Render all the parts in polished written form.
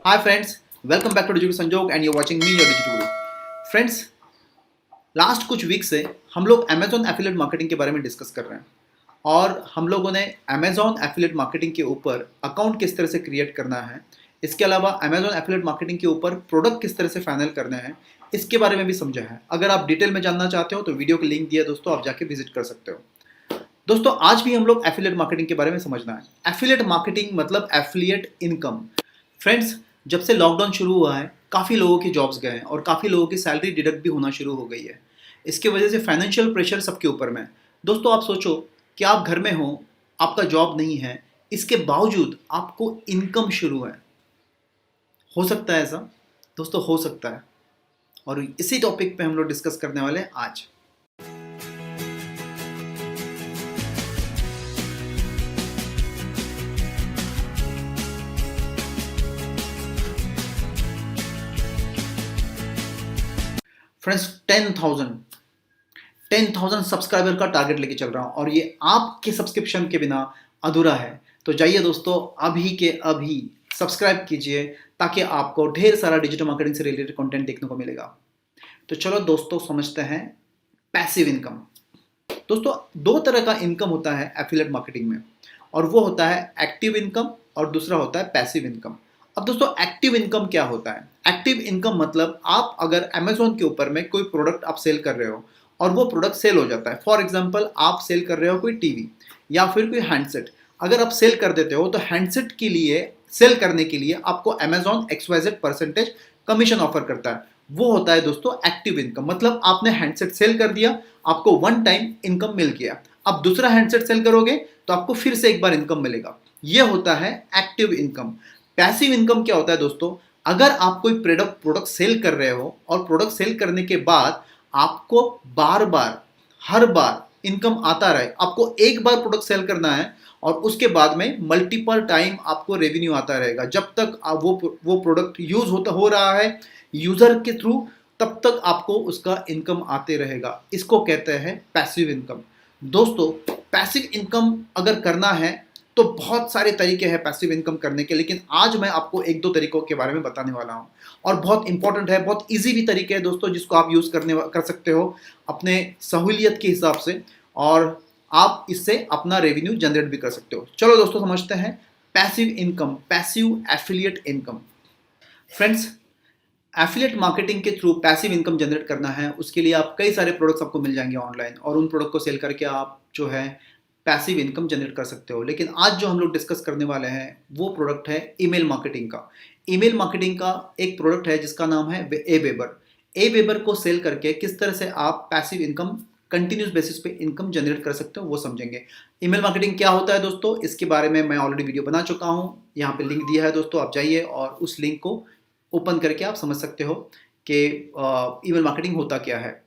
Hi friends, welcome back to Digital संजोग and you're watching me, your Digital Guru. Friends, last कुछ week से हम लोग Amazon affiliate marketing के बारे में डिस्कस कर रहे हैं और हम लोगों ने Amazon एफिलिएट मार्केटिंग के ऊपर अकाउंट किस तरह से क्रिएट करना है, इसके अलावा Amazon एफिलिएट मार्केटिंग के ऊपर प्रोडक्ट किस तरह से फाइनल करना है, इसके बारे में भी समझा है। अगर आप डिटेल में जानना चाहते हो तो वीडियो का लिंक दिया दोस्तों, आप जाके विजिट कर सकते हो। दोस्तों आज भी हम लोग एफिलिएट मार्केटिंग के बारे में समझना है। एफिलिएट मार्केटिंग मतलब एफिलिएट इनकम। फ्रेंड्स, जब से लॉकडाउन शुरू हुआ है काफ़ी लोगों के जॉब्स गए हैं और काफ़ी लोगों की सैलरी डिडक्ट भी होना शुरू हो गई है। इसकी वजह से फाइनेंशियल प्रेशर सबके ऊपर में है। दोस्तों आप सोचो कि आप घर में हो, आपका जॉब नहीं है, इसके बावजूद आपको इनकम शुरू है। हो सकता है ऐसा? दोस्तों हो सकता है, और इसी टॉपिक पे हम लोग डिस्कस करने वाले हैं आज। फ्रेंड्स 10,000 सब्सक्राइबर का टारगेट लेके चल रहा हूं और ये आपके सब्सक्रिप्शन के बिना अधूरा है। तो जाइए दोस्तों अभी के अभी सब्सक्राइब कीजिए ताकि आपको ढेर सारा डिजिटल मार्केटिंग से रिलेटेड कंटेंट देखने को मिलेगा। तो चलो दोस्तों समझते हैं पैसिव इनकम। दोस्तों दो तरह का इनकम होता है एफिलिएट मार्केटिंग में, और वो होता है एक्टिव इनकम और दूसरा होता है पैसिव इनकम। अब दोस्तों एक्टिव इनकम क्या होता है? एक्टिव इनकम मतलब आप अगर अमेजोन के ऊपर में कोई प्रोडक्ट आप सेल कर रहे हो और वो प्रोडक्ट सेल हो जाता है। फॉर एग्जांपल आप सेल कर रहे हो कोई टीवी या फिर कोई हैंडसेट, अगर आप सेल कर देते हो तो हैंडसेट के लिए सेल करने के लिए आपको Amazon XYZ percentage commission offer करता है। वो होता है दोस्तों एक्टिव इनकम। मतलब आपने हैंडसेट सेल कर दिया, आपको वन टाइम इनकम मिल गया। अब दूसरा हैंडसेट सेल करोगे तो आपको फिर से एक बार इनकम मिलेगा। ये होता है एक्टिव इनकम। पैसिव इनकम क्या होता है दोस्तों? अगर आप कोई प्रोडक्ट सेल कर रहे हो और प्रोडक्ट सेल करने के बाद आपको बार बार हर बार इनकम आता रहे, आपको एक बार प्रोडक्ट सेल करना है और उसके बाद में मल्टीपल टाइम आपको रेवेन्यू आता रहेगा। जब तक वो प्रोडक्ट यूज हो रहा है यूजर के थ्रू, तब तक आपको उसका इनकम आते रहेगा। इसको कहते हैं पैसिव इनकम। दोस्तों पैसिव इनकम अगर करना है तो बहुत सारे तरीके हैं पैसिव इनकम करने के, लेकिन आज मैं आपको एक दो तरीकों के बारे में बताने वाला हूं और बहुत इंपॉर्टेंट है, बहुत इजी भी तरीके हैं दोस्तों जिसको आप यूज कर सकते हो अपने सहूलियत के हिसाब से, और आप इससे अपना रेवेन्यू जनरेट भी कर सकते हो। चलो दोस्तों समझते हैं passive income, passive affiliate income. Friends, affiliate marketing के थ्रू पैसिव इनकम जनरेट करना है, उसके लिए आप कई सारे प्रोडक्ट्स आपको मिल जाएंगे ऑनलाइन और उन प्रोडक्ट को सेल करके आप जो है पैसिव इनकम जनरेट कर सकते हो। लेकिन आज जो हम लोग डिस्कस करने वाले हैं वो प्रोडक्ट है ईमेल मार्केटिंग का। ईमेल मार्केटिंग का एक प्रोडक्ट है जिसका नाम है एवेबर। एवेबर को सेल करके किस तरह से आप पैसिव इनकम कंटिन्यूस बेसिस पे इनकम जनरेट कर सकते हो वो समझेंगे। ईमेल मार्केटिंग क्या होता है दोस्तों, इसके बारे में मैं ऑलरेडी वीडियो बना चुका हूँ। यहाँ पे लिंक दिया है दोस्तों, आप जाइए और उस लिंक को ओपन करके आप समझ सकते हो कि ईमेल मार्केटिंग होता क्या है।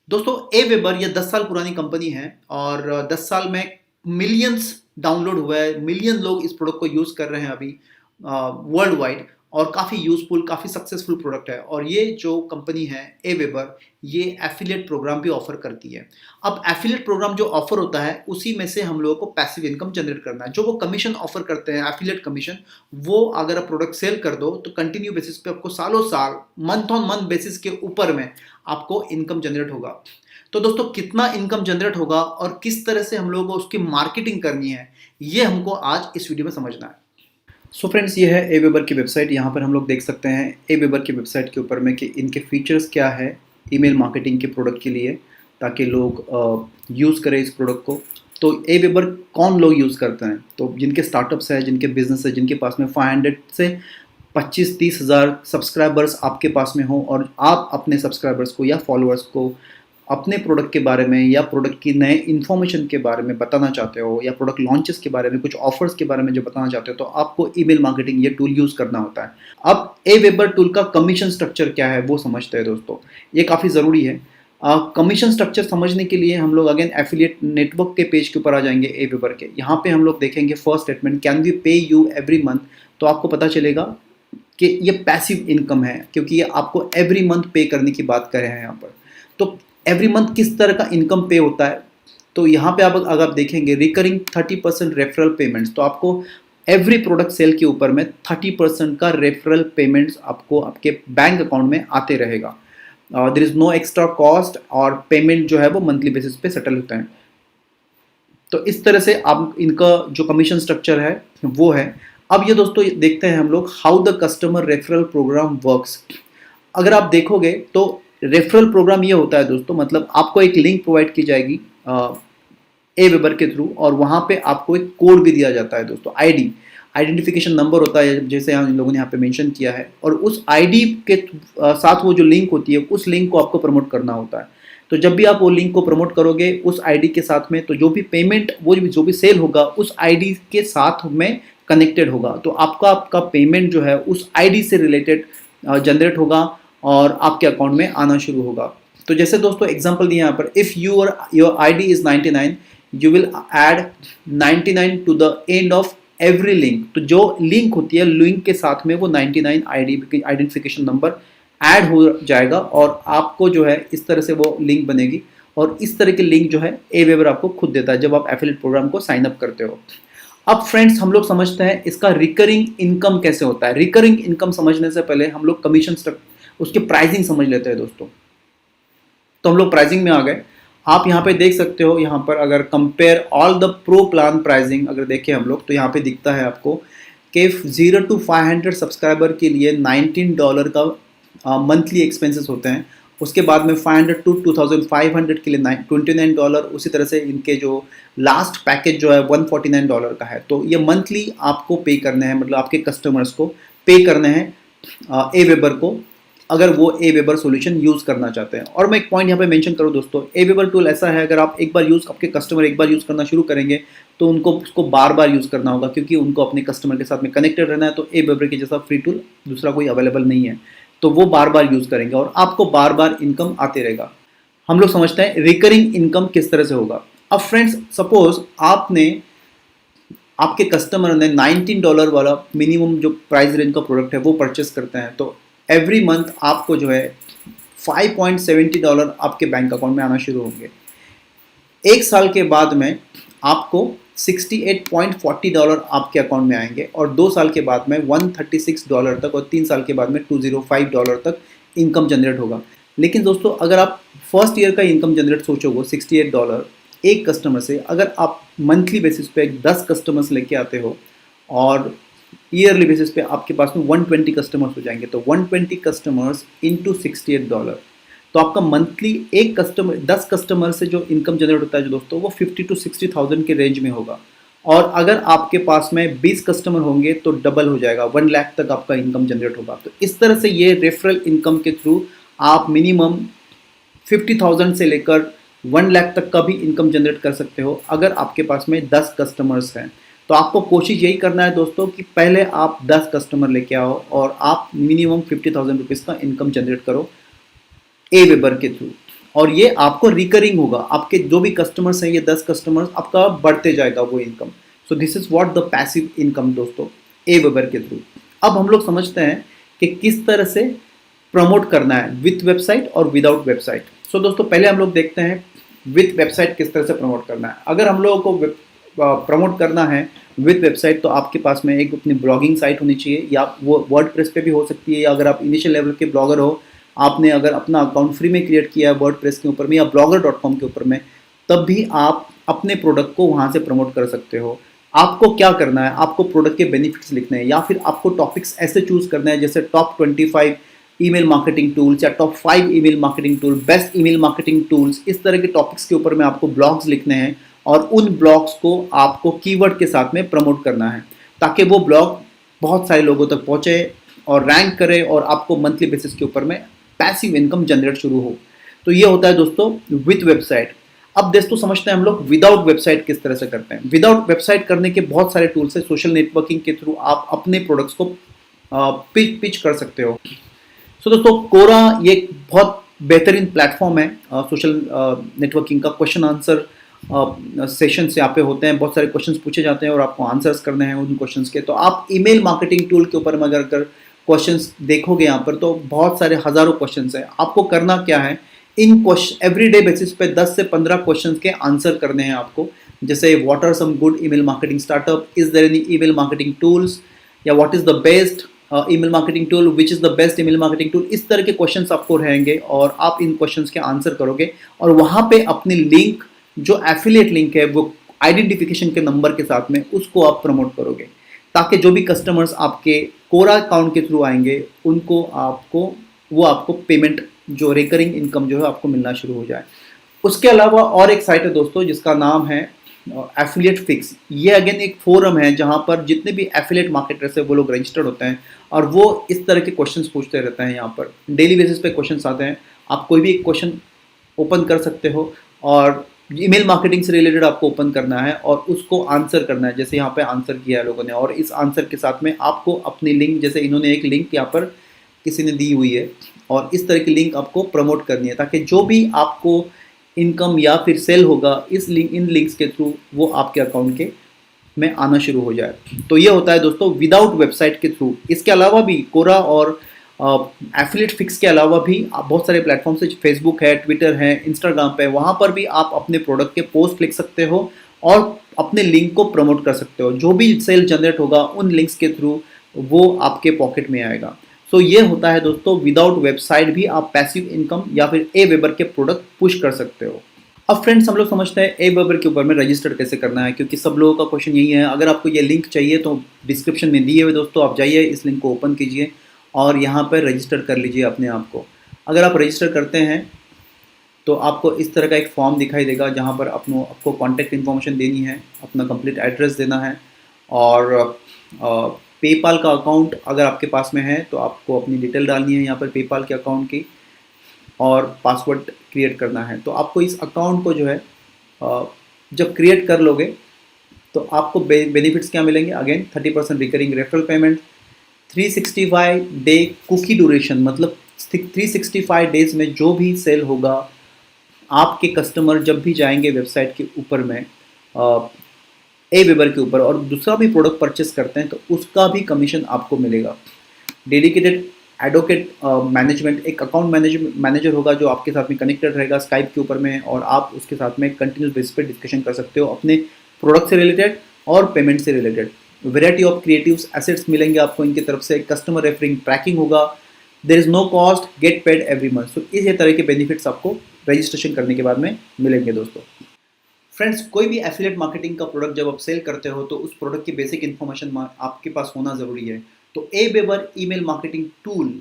दोस्तों एवेबर ये 10 साल पुरानी कंपनी है और 10 साल में मिलियंस डाउनलोड हुआ है, मिलियन लोग इस प्रोडक्ट को यूज़ कर रहे हैं अभी वर्ल्ड वाइड, और काफ़ी यूजफुल, काफ़ी सक्सेसफुल प्रोडक्ट है। और ये जो कंपनी है एवेबर, ये एफिलिएट प्रोग्राम भी ऑफर करती है। अब एफिलिएट प्रोग्राम जो ऑफर होता है उसी में से हम लोगों को पैसिव इनकम जनरेट करना है। जो वो कमीशन ऑफर करते हैं एफिलिएट कमीशन, वो अगर आप प्रोडक्ट सेल कर दो तो कंटिन्यू बेसिस पे आपको सालों साल मंथ ऑन मंथ बेसिस के ऊपर में आपको इनकम जनरेट होगा। तो दोस्तों कितना इनकम जनरेट होगा और किस तरह से हम लोगों को उसकी मार्केटिंग करनी है, ये हमको आज इस वीडियो में समझना है। सो फ्रेंड्स, ये है एवेबर की वेबसाइट। यहाँ पर हम लोग देख सकते हैं एवेबर की वेबसाइट के ऊपर में कि इनके फीचर्स क्या है ईमेल मार्केटिंग के प्रोडक्ट के लिए, ताकि लोग यूज़ करें इस प्रोडक्ट को। तो एवेबर कौन लोग यूज़ करते हैं? तो जिनके स्टार्टअप्स है, जिनके बिजनेस है, जिनके पास में 500 से 25-30 हज़ार सब्सक्राइबर्स आपके पास में हो और आप अपने सब्सक्राइबर्स को या फॉलोअर्स को अपने प्रोडक्ट के बारे में या प्रोडक्ट की नए इन्फॉर्मेशन के बारे में बताना चाहते हो या प्रोडक्ट लॉन्चेस के बारे में, कुछ ऑफर्स के बारे में जो बताना चाहते हो, तो आपको ईमेल मार्केटिंग ये टूल यूज़ करना होता है। अब एवेबर टूल का कमीशन स्ट्रक्चर क्या है वो समझते हैं दोस्तों, ये काफ़ी ज़रूरी है। कमीशन स्ट्रक्चर समझने के लिए हम लोग अगेन एफिलिएट नेटवर्क के पेज के ऊपर आ जाएंगे एवेबर के। यहाँ पे हम लोग देखेंगे फर्स्ट स्टेटमेंट, कैन वी पे यू एवरी मंथ। तो आपको पता चलेगा कि ये पैसिव इनकम है, क्योंकि ये आपको एवरी मंथ पे करने की बात कर रहे हैं यहाँ पर। तो एवरी मंथ किस तरह का इनकम पे होता है, तो यहाँ पे आप अगर आप देखेंगे रिकरिंग 30% रेफरल पेमेंट्स, तो आपको एवरी प्रोडक्ट सेल के ऊपर में 30% का रेफरल पेमेंट्स आपको आपके बैंक अकाउंट में आते रहेगा। There is no extra cost और पेमेंट जो है वो मंथली बेसिस पे सेटल होता है। तो इस तरह से आप इनका जो कमीशन स्ट्रक्चर है वो है। अब ये दोस्तों देखते हैं हम लोग how the customer referral program works. अगर आप देखोगे तो रेफरल प्रोग्राम ये होता है दोस्तों, मतलब आपको एक लिंक प्रोवाइड की जाएगी Aweber के थ्रू, और वहाँ पे आपको एक कोड भी दिया जाता है दोस्तों, आईडी, आइडेंटिफिकेशन नंबर होता है जैसे इन लोगों ने यहाँ पे मेंशन किया है, और उस आईडी के साथ वो जो लिंक होती है उस लिंक को आपको प्रमोट करना होता है। तो जब भी आप वो लिंक को प्रमोट करोगे उस आईडी के साथ में, तो जो भी पेमेंट वो जो भी सेल होगा उस आईडी के साथ में कनेक्टेड होगा। तो आपका पेमेंट जो है उस आईडी से रिलेटेड जनरेट होगा और आपके अकाउंट में आना शुरू होगा। तो जैसे दोस्तों एग्जांपल दिया यहाँ पर, if your ID is 99, you will add 99 to the end of every link. तो जो लिंक होती है लिंक के साथ में वो 99 आइडेंटिफिकेशन नंबर ऐड हो जाएगा और आपको जो है इस तरह से वो लिंक बनेगी। और इस तरह के लिंक जो है Aweber आपको खुद देता है जब आप एफिलिएट प्रोग्राम को साइन अप करते हो। अब फ्रेंड्स हम लोग समझते हैं इसका रिकरिंग इनकम कैसे होता है। रिकरिंग इनकम समझने से पहले हम लोग कमीशन उसके प्राइसिंग समझ लेते हैं दोस्तों। तो हम लोग प्राइसिंग में आ गए। आप यहाँ पे देख सकते हो, यहाँ पर अगर compare all the pro plan pricing अगर देखें हम लोग तो यहाँ पे दिखता है आपको कि 0 to 500 सब्सक्राइबर के लिए $19 का मंथली एक्सपेंसेस होते हैं। उसके बाद में 500 to 2500 के लिए $29। उसी तरह से इनके जो लास्ट पैकेज जो है $149 का है। तो ये मंथली आपको पे करने हैं, मतलब आपके कस्टमर्स को पे करने हैं Aweber को, अगर वो Aweber सॉल्यूशन यूज़ करना चाहते हैं। और मैं एक पॉइंट यहाँ पे मेंशन करूँ दोस्तों, Aweber टूल ऐसा है, अगर आप एक बार आपके कस्टमर एक बार यूज़ करना शुरू करेंगे तो उनको उसको बार बार यूज़ करना होगा, क्योंकि उनको अपने कस्टमर के साथ में कनेक्टेड रहना है। तो Aweber के जैसा फ्री टूल दूसरा कोई अवेलेबल नहीं है, तो वो बार बार यूज़ करेंगे और आपको बार बार इनकम आते रहेगा। हम लोग समझते हैं रिकरिंग इनकम किस तरह से होगा। अब फ्रेंड्स सपोज आपके कस्टमर ने $19 वाला मिनिमम जो प्राइस रेंज का प्रोडक्ट है वो परचेस करते हैं, तो एवरी मंथ आपको जो है $5.70 आपके बैंक अकाउंट में आना शुरू होंगे। एक साल के बाद में आपको $68.40 आपके अकाउंट में आएंगे और 2 साल के बाद में $136 तक और 3 साल के बाद में $205 तक इनकम जनरेट होगा। लेकिन दोस्तों अगर आप फर्स्ट ईयर का इनकम जनरेट सोचोगे $68 एक कस्टमर से, अगर आप मंथली बेसिस पे 10 कस्टमर्स लेके आते हो और ईयरली बेसिस पे आपके पास में 120 कस्टमर्स हो जाएंगे, तो 120 कस्टमर्स इंटू $68, तो आपका मंथली एक कस्टमर 10 कस्टमर से जो इनकम जनरेट होता है जो दोस्तों वो 50 to 60,000 के रेंज में होगा। और अगर आपके पास में 20 कस्टमर होंगे तो डबल हो जाएगा, 1 लाख तक आपका इनकम जनरेट होगा। तो इस तरह से ये रेफरल इनकम के थ्रू आप मिनिमम 50,000 से लेकर 1 लाख तक का भी इनकम जनरेट कर सकते हो अगर आपके पास में 10 कस्टमर्स हैं। तो आपको कोशिश यही करना है दोस्तों कि पहले आप 10 कस्टमर लेके आओ और आप मिनिमम 50,000 रुपीज़ का इनकम जनरेट करो Aweber के थ्रू, और ये आपको रिकरिंग होगा। आपके जो भी कस्टमर्स हैं ये 10 कस्टमर्स आपका बढ़ते जाएगा वो income. So this is what the passive income दोस्तों Aweber के थ्रू। अब हम लोग समझते हैं कि किस तरह से प्रमोट करना है विथ वेबसाइट और विदाउट वेबसाइट। सो दोस्तों पहले हम लोग देखते हैं विथ वेबसाइट किस तरह से प्रमोट करना है। अगर हम लोगों को प्रमोट करना है विथ वेबसाइट तो आपके पास में एक अपनी ब्लॉगिंग साइट होनी चाहिए, या वो वर्डप्रेस पे भी हो सकती है, या अगर आप इनिशियल लेवल के ब्लॉगर हो, आपने अगर अपना अकाउंट फ्री में क्रिएट किया है वर्डप्रेस के ऊपर में या blogger.com के ऊपर में, तब भी आप अपने प्रोडक्ट को वहाँ से प्रमोट कर सकते हो। आपको क्या करना है, आपको प्रोडक्ट के बेनिफिट्स लिखने हैं या फिर आपको टॉपिक्स ऐसे चूज़ करना है जैसे टॉप 25 ईमेल मार्केटिंग टूल्स या top 5 email marketing tool, best email marketing tools, इस तरह के टॉपिक्स के ऊपर में आपको ब्लॉग्स लिखने हैं और उन ब्लॉग्स को आपको कीवर्ड के साथ में प्रमोट करना है ताकि वो ब्लॉग बहुत सारे लोगों तक पहुँचे और रैंक करे और आपको मंथली बेसिस के ऊपर में पैसिव इनकम जनरेट शुरू हो। तो ये होता है दोस्तों विथ वेबसाइट। अब दोस्तों समझते हैं हम लोग विदाउट वेबसाइट किस तरह से करते हैं। विदाउट वेबसाइट करने के बहुत सारे टूल्स है। सोशल नेटवर्किंग के थ्रू आप अपने प्रोडक्ट्स को पिच कर सकते हो। सो दोस्तों कोरा ये बहुत बेहतरीन प्लेटफॉर्म है सोशल नेटवर्किंग का। क्वेश्चन आंसर सेशंस यहाँ पे होते हैं, बहुत सारे क्वेश्चंस पूछे जाते हैं और आपको आंसर्स करने हैं उन क्वेश्चंस के। तो आप ईमेल मार्केटिंग टूल के ऊपर में अगर क्वेश्चंस देखोगे यहाँ पर तो बहुत सारे हज़ारों क्वेश्चंस हैं। आपको करना क्या है, इन क्वेश्चन एवरीडे बेसिस पे 10 से 15 क्वेश्चंस के आंसर करने हैं आपको, जैसे what are some good email marketing startup, is there any email marketing tools, या what is the best email marketing tool, which is the best email marketing tool. इस तरह के क्वेश्चंस आपको रहेंगे और आप इन क्वेश्चंस के आंसर करोगे और वहाँ पे अपनी लिंक, जो एफिलिएट लिंक है वो आइडेंटिफिकेशन के नंबर के साथ में, उसको आप प्रमोट करोगे, ताकि जो भी कस्टमर्स आपके कोरा अकाउंट के थ्रू आएंगे उनको आपको पेमेंट, जो रिकरिंग इनकम जो है आपको मिलना शुरू हो जाए। उसके अलावा और एक साइट है दोस्तों जिसका नाम है एफिलिएट फिक्स। ये अगेन एक फोरम है जहाँ पर जितने भी एफिलिएट मार्केटर्स है वो लोग रजिस्टर्ड होते हैं और वो इस तरह के क्वेश्चंस पूछते रहते हैं। यहाँ पर डेली बेसिस पे क्वेश्चंस आते हैं, आप कोई भी एक क्वेश्चन ओपन कर सकते हो और ईमेल मार्केटिंग से रिलेटेड आपको ओपन करना है और उसको आंसर करना है, जैसे यहाँ पे आंसर किया है लोगों ने। और इस आंसर के साथ में आपको अपनी लिंक, जैसे इन्होंने एक लिंक यहाँ पर किसी ने दी हुई है और इस तरह की लिंक आपको प्रमोट करनी है, ताकि जो भी आपको इनकम या फिर सेल होगा इन लिंक्स के थ्रू वो आपके अकाउंट के में आना शुरू हो जाए। तो ये होता है दोस्तों विदाउट वेबसाइट के थ्रू। इसके अलावा भी कोरा और एफिलिएट फिक्स के अलावा भी आप बहुत सारे प्लेटफॉर्म्स है, फेसबुक है, ट्विटर है, इंस्टाग्राम पे, वहाँ पर भी आप अपने प्रोडक्ट के पोस्ट लिख सकते हो और अपने लिंक को प्रमोट कर सकते हो। जो भी सेल जनरेट होगा उन लिंक्स के थ्रू वो आपके पॉकेट में आएगा। सो ये होता है दोस्तों, विदाउट वेबसाइट भी आप पैसिव इनकम या फिर Aweber के प्रोडक्ट पुश कर सकते हो। अब फ्रेंड्स हम लोग समझते हैं Aweber के ऊपर में रजिस्टर कैसे करना है, क्योंकि सब लोगों का क्वेश्चन यही है। अगर आपको ये लिंक चाहिए तो डिस्क्रिप्शन में दिए हुए दोस्तों, आप जाइए, इस लिंक को ओपन कीजिए और यहाँ पर रजिस्टर कर लीजिए अपने आप को। अगर आप रजिस्टर करते हैं तो आपको इस तरह का एक फॉर्म दिखाई देगा जहाँ पर आपको कॉन्टैक्ट इन्फॉर्मेशन देनी है, अपना कंप्लीट एड्रेस देना है और पेपाल का अकाउंट अगर आपके पास में है तो आपको अपनी डिटेल डालनी है यहाँ पर पेपाल के अकाउंट की और पासवर्ड क्रिएट करना है। तो आपको इस अकाउंट को जो है जब क्रिएट कर लोगे तो आपको बेनिफिट्स क्या मिलेंगे, again 30% recurring referral payment, 365 day cookie duration, मतलब 365 डेज में जो भी सेल होगा आपके कस्टमर जब भी जाएंगे वेबसाइट के ऊपर में Aweber के ऊपर और दूसरा भी प्रोडक्ट परचेस करते हैं तो उसका भी कमीशन आपको मिलेगा। डेडिकेटेड एडवोकेट मैनेजमेंट, एक अकाउंट मैनेजर होगा जो आपके साथ में कनेक्टेड रहेगा स्काइप के ऊपर में और आप उसके साथ में कंटिन्यूस बेसिस पे डिस्कशन कर सकते हो अपने प्रोडक्ट से रिलेटेड और पेमेंट से related. Variety of creatives assets मिलेंगे आपको इनकी तरफ से, कस्टमर रेफरिंग ट्रैकिंग होगा, there is no cost, get paid every month. So इस तरह के बेनिफिट्स आपको रजिस्ट्रेशन करने के बाद में मिलेंगे दोस्तों। फ्रेंड्स, कोई भी एफिलिएट मार्केटिंग का प्रोडक्ट जब आप सेल करते हो तो उस प्रोडक्ट की बेसिक इन्फॉर्मेशन आपके पास होना ज़रूरी है। तो Aweber ईमेल मार्केटिंग टूल,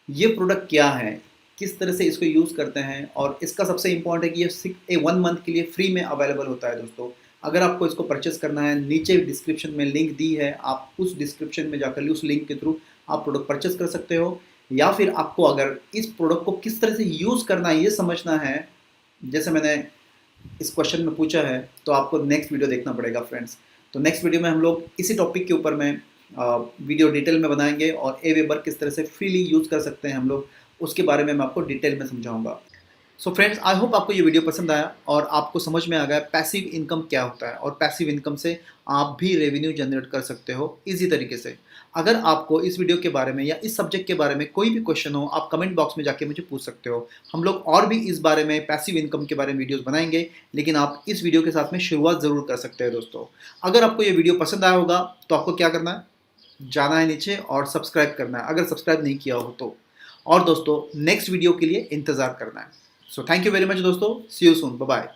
ये प्रोडक्ट क्या है, किस तरह से इसको यूज़ करते हैं, और इसका सबसे इंपॉर्टेंट है कि ये 1 मंथ के लिए फ्री में अवेलेबल होता है दोस्तों। अगर आपको इसको परचेस करना है, नीचे डिस्क्रिप्शन में लिंक दी है, आप उस डिस्क्रिप्शन में जाकर उस लिंक के थ्रू आप प्रोडक्ट परचेस कर सकते हो। या फिर आपको अगर इस प्रोडक्ट को किस तरह से यूज़ करना है ये समझना है, जैसे मैंने इस क्वेश्चन में पूछा है, तो आपको नेक्स्ट वीडियो देखना पड़ेगा फ्रेंड्स। तो नेक्स्ट वीडियो में हम लोग इसी टॉपिक के ऊपर में वीडियो डिटेल में बनाएंगे और Aweber किस तरह से फ्रीली यूज़ कर सकते हैं हम लोग, उसके बारे में मैं आपको डिटेल में समझाऊंगा। सो फ्रेंड्स, आई होप आपको ये वीडियो पसंद आया और आपको समझ में आ गया पैसिव इनकम क्या होता है और पैसिव इनकम से आप भी रेवेन्यू जनरेट कर सकते हो इजी तरीके से। अगर आपको इस वीडियो के बारे में या इस सब्जेक्ट के बारे में कोई भी क्वेश्चन हो, आप कमेंट बॉक्स में जाके मुझे पूछ सकते हो। हम लोग और भी इस बारे में, पैसिव इनकम के बारे में वीडियोस बनाएंगे, लेकिन आप इस वीडियो के साथ में शुरुआत ज़रूर कर सकते हैं दोस्तों। अगर आपको ये वीडियो पसंद आया होगा तो आपको क्या करना है, जाना है नीचे और सब्सक्राइब करना है अगर सब्सक्राइब नहीं किया हो तो, और दोस्तों नेक्स्ट वीडियो के लिए इंतज़ार करना है। So thank you very much दोस्तों, सी यू सून, बाय बाय।